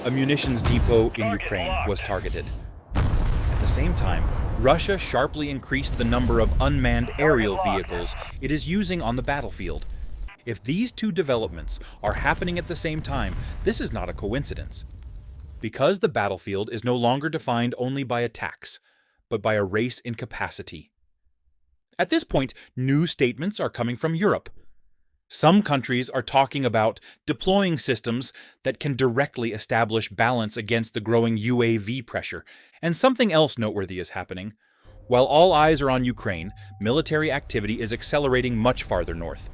a munitions depot in Ukraine was targeted. At the same time, Russia sharply increased the number of unmanned aerial vehicles it is using on the battlefield. If these two developments are happening at the same time, this is not a coincidence. Because the battlefield is no longer defined only by attacks, but by a race in capacity. At this point, new statements are coming from Europe. Some countries are talking about deploying systems that can directly establish balance against the growing UAV pressure. And something else noteworthy is happening. While all eyes are on Ukraine, military activity is accelerating much farther north.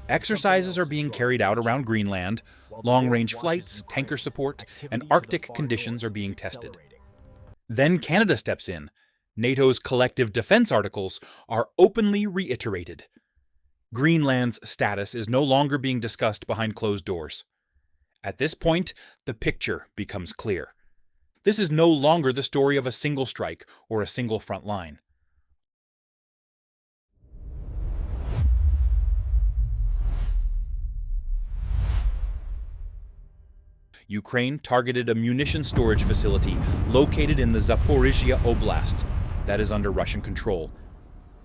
Exercises are being carried out around Greenland, long-range flights, tanker support, and Arctic conditions are being tested. Then Canada steps in. NATO's collective defense articles are openly reiterated. Greenland's status is no longer being discussed behind closed doors. At this point, the picture becomes clear. This is no longer the story of a single strike or a single front line. Ukraine targeted a munition storage facility located in the Zaporizhia Oblast that is under Russian control.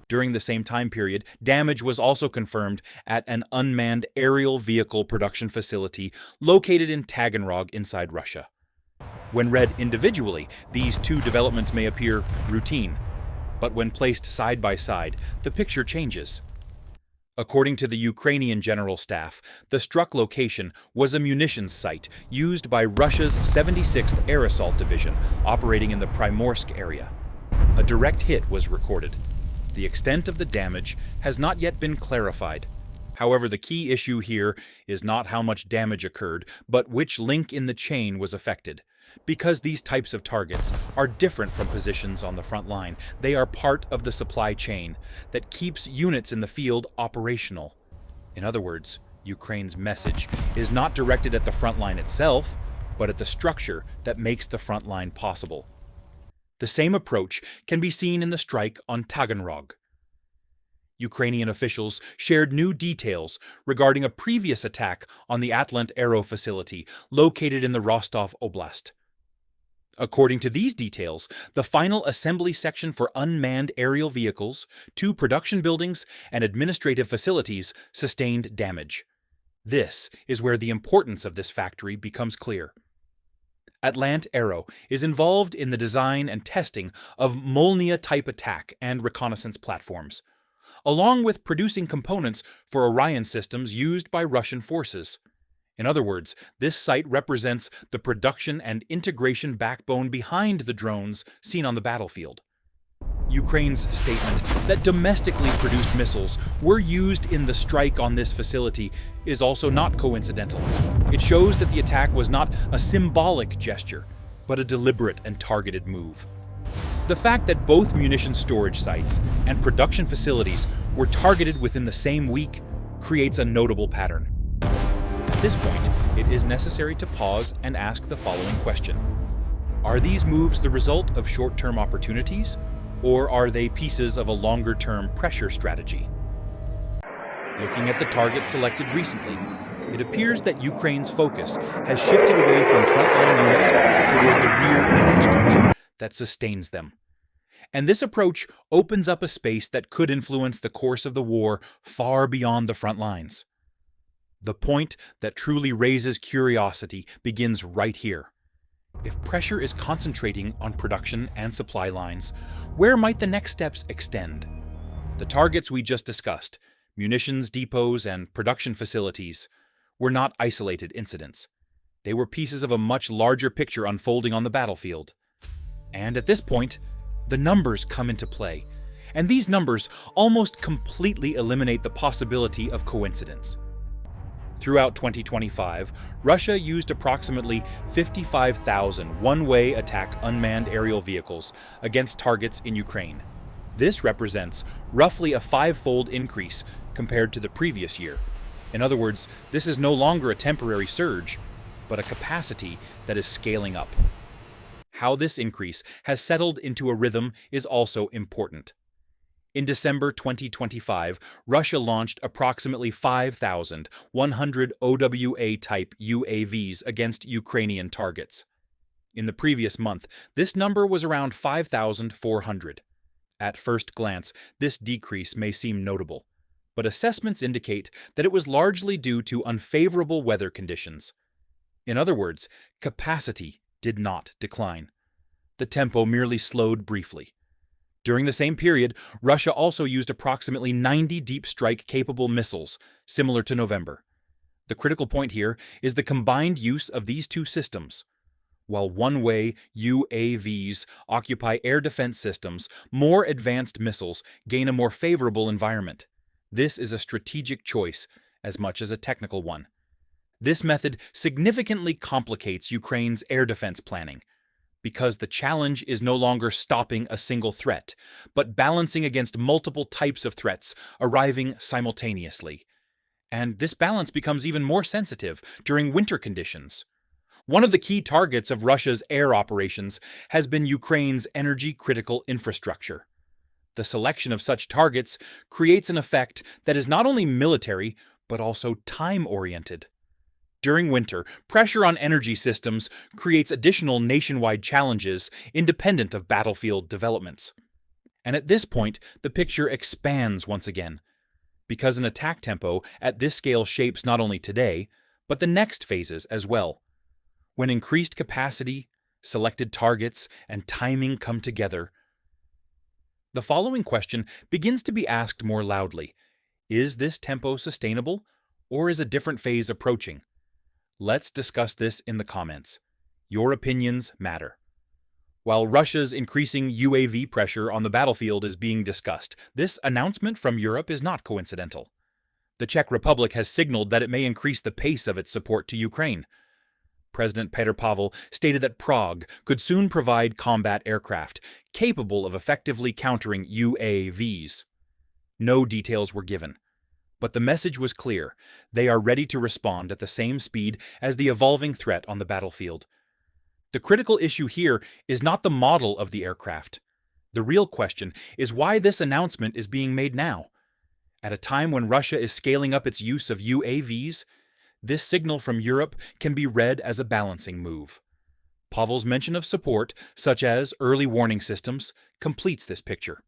During the same time period, damage was also confirmed at an unmanned aerial vehicle production facility located in Taganrog inside Russia. When read individually, these two developments may appear routine, but when placed side by side, the picture changes. According to the Ukrainian General Staff, the struck location was a munitions site used by Russia's 76th Air Assault Division operating in the Primorsk area. A direct hit was recorded. The extent of the damage has not yet been clarified. However, the key issue here is not how much damage occurred, but which link in the chain was affected. Because these types of targets are different from positions on the front line, they are part of the supply chain that keeps units in the field operational. In other words, Ukraine's message is not directed at the front line itself, but at the structure that makes the front line possible. The same approach can be seen in the strike on Taganrog. Ukrainian officials shared new details regarding a previous attack on the Atlant Aero facility located in the Rostov Oblast. According to these details, the final assembly section for unmanned aerial vehicles, 2 production buildings, and administrative facilities sustained damage. This is where the importance of this factory becomes clear. Atlant Aero is involved in the design and testing of Molnia-type attack and reconnaissance platforms, along with producing components for Orion systems used by Russian forces. In other words, this site represents the production and integration backbone behind the drones seen on the battlefield. Ukraine's statement that domestically produced missiles were used in the strike on this facility is also not coincidental. It shows that the attack was not a symbolic gesture, but a deliberate and targeted move. The fact that both munition storage sites and production facilities were targeted within the same week creates a notable pattern. At this point, it is necessary to pause and ask the following question. Are these moves the result of short-term opportunities, or are they pieces of a longer-term pressure strategy? Looking at the targets selected recently, it appears that Ukraine's focus has shifted away from frontline units toward the rear infrastructure that sustains them. And this approach opens up a space that could influence the course of the war far beyond the front lines. The point that truly raises curiosity begins right here. If pressure is concentrating on production and supply lines, where might the next steps extend? The targets we just discussed, munitions depots and production facilities, were not isolated incidents. They were pieces of a much larger picture unfolding on the battlefield. And at this point, the numbers come into play. And these numbers almost completely eliminate the possibility of coincidence. Throughout 2025, Russia used approximately 55,000 one-way attack unmanned aerial vehicles against targets in Ukraine. This represents roughly a 5-fold increase compared to the previous year. In other words, this is no longer a temporary surge, but a capacity that is scaling up. How this increase has settled into a rhythm is also important. In December 2025, Russia launched approximately 5,100 OWA-type UAVs against Ukrainian targets. In the previous month, this number was around 5,400. At first glance, this decrease may seem notable, but assessments indicate that it was largely due to unfavorable weather conditions. In other words, capacity did not decline. The tempo merely slowed briefly. During the same period, Russia also used approximately 90 deep strike-capable missiles, similar to November. The critical point here is the combined use of these two systems. While one-way UAVs occupy air defense systems, more advanced missiles gain a more favorable environment. This is a strategic choice as much as a technical one. This method significantly complicates Ukraine's air defense planning, because the challenge is no longer stopping a single threat, but balancing against multiple types of threats arriving simultaneously. And this balance becomes even more sensitive during winter conditions. One of the key targets of Russia's air operations has been Ukraine's energy-critical infrastructure. The selection of such targets creates an effect that is not only military, but also time-oriented. During winter, pressure on energy systems creates additional nationwide challenges independent of battlefield developments. And at this point, the picture expands once again, because an attack tempo at this scale shapes not only today, but the next phases as well. When increased capacity, selected targets, and timing come together, the following question begins to be asked more loudly. Is this tempo sustainable, or is a different phase approaching? Let's discuss this in the comments. Your opinions matter. While Russia's increasing UAV pressure on the battlefield is being discussed, this announcement from Europe is not coincidental. The Czech Republic has signaled that it may increase the pace of its support to Ukraine. President Petr Pavel stated that Prague could soon provide combat aircraft capable of effectively countering UAVs. No details were given, but the message was clear. They are ready to respond at the same speed as the evolving threat on the battlefield. The critical issue here is not the model of the aircraft. The real question is why this announcement is being made now. At a time when Russia is scaling up its use of UAVs, this signal from Europe can be read as a balancing move. Pavel's mention of support, such as early warning systems, completes this picture.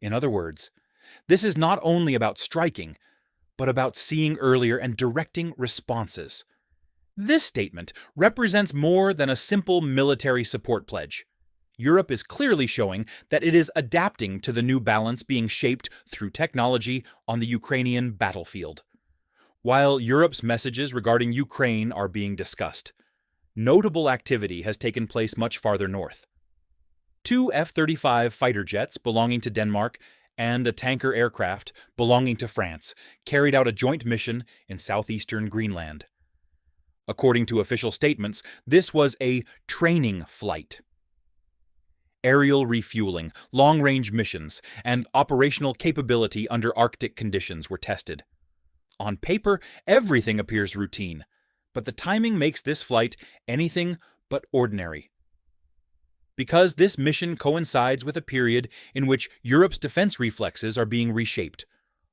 In other words, this is not only about striking, but about seeing earlier and directing responses. This statement represents more than a simple military support pledge. Europe is clearly showing that it is adapting to the new balance being shaped through technology on the Ukrainian battlefield. While Europe's messages regarding Ukraine are being discussed, notable activity has taken place much farther north. 2 F-35 fighter jets belonging to Denmark and a tanker aircraft belonging to France carried out a joint mission in southeastern Greenland. According to official statements, this was a training flight. Aerial refueling, long-range missions, and operational capability under Arctic conditions were tested. On paper, everything appears routine, but the timing makes this flight anything but ordinary. Because this mission coincides with a period in which Europe's defense reflexes are being reshaped: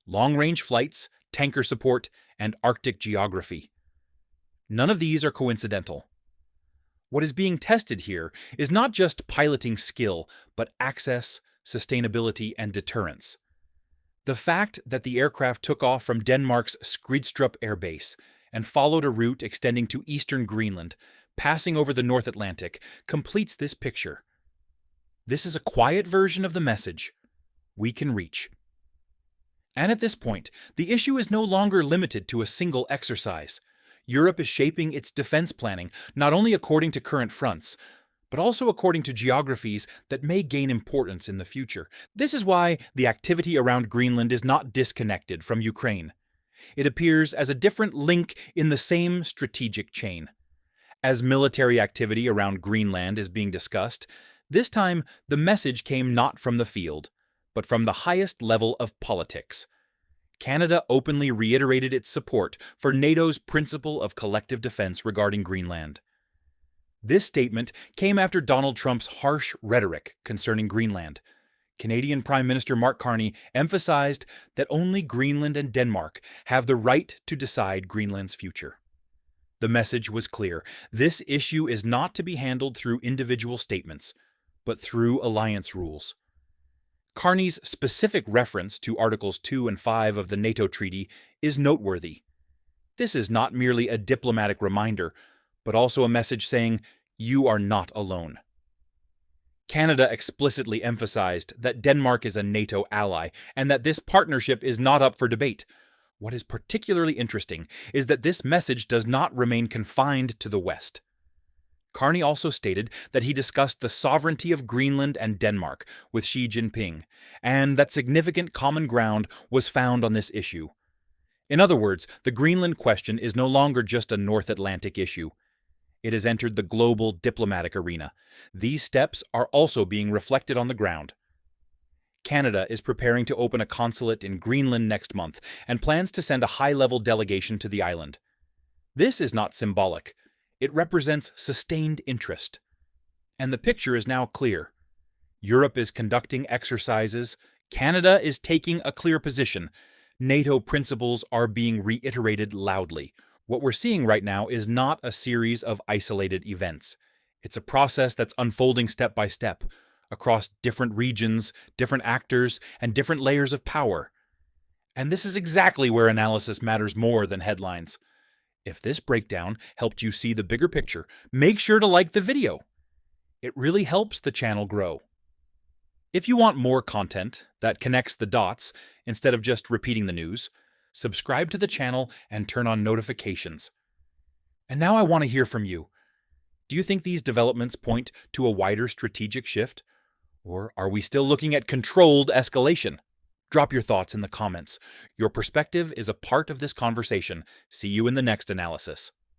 long-range flights, tanker support, and Arctic geography. None of these are coincidental. What is being tested here is not just piloting skill, but access, sustainability, and deterrence. The fact that the aircraft took off from Denmark's Skridstrup Air Base and followed a route extending to eastern Greenland, passing over the North Atlantic, completes this picture. This is a quiet version of the message: we can reach. And at this point, the issue is no longer limited to a single exercise. Europe is shaping its defense planning not only according to current fronts, but also according to geographies that may gain importance in the future. This is why the activity around Greenland is not disconnected from Ukraine. It appears as a different link in the same strategic chain. As military activity around Greenland is being discussed, this time the message came not from the field, but from the highest level of politics. Canada openly reiterated its support for NATO's principle of collective defense regarding Greenland. This statement came after Donald Trump's harsh rhetoric concerning Greenland. Canadian Prime Minister Mark Carney emphasized that only Greenland and Denmark have the right to decide Greenland's future. The message was clear. This issue is not to be handled through individual statements, but through alliance rules. Carney's specific reference to Articles 2 and 5 of the NATO Treaty is noteworthy. This is not merely a diplomatic reminder, but also a message saying, "You are not alone." Canada explicitly emphasized that Denmark is a NATO ally and that this partnership is not up for debate. What is particularly interesting is that this message does not remain confined to the West. Carney also stated that he discussed the sovereignty of Greenland and Denmark with Xi Jinping, and that significant common ground was found on this issue. In other words, the Greenland question is no longer just a North Atlantic issue. It has entered the global diplomatic arena. These steps are also being reflected on the ground. Canada is preparing to open a consulate in Greenland next month and plans to send a high-level delegation to the island. This is not symbolic. It represents sustained interest. And the picture is now clear. Europe is conducting exercises. Canada is taking a clear position. NATO principles are being reiterated loudly. What we're seeing right now is not a series of isolated events. It's a process that's unfolding step by step, across different regions, different actors, and different layers of power. And this is exactly where analysis matters more than headlines. If this breakdown helped you see the bigger picture, make sure to like the video. It really helps the channel grow. If you want more content that connects the dots instead of just repeating the news, subscribe to the channel and turn on notifications. And now I want to hear from you. Do you think these developments point to a wider strategic shift? Or are we still looking at controlled escalation? Drop your thoughts in the comments. Your perspective is a part of this conversation. See you in the next analysis.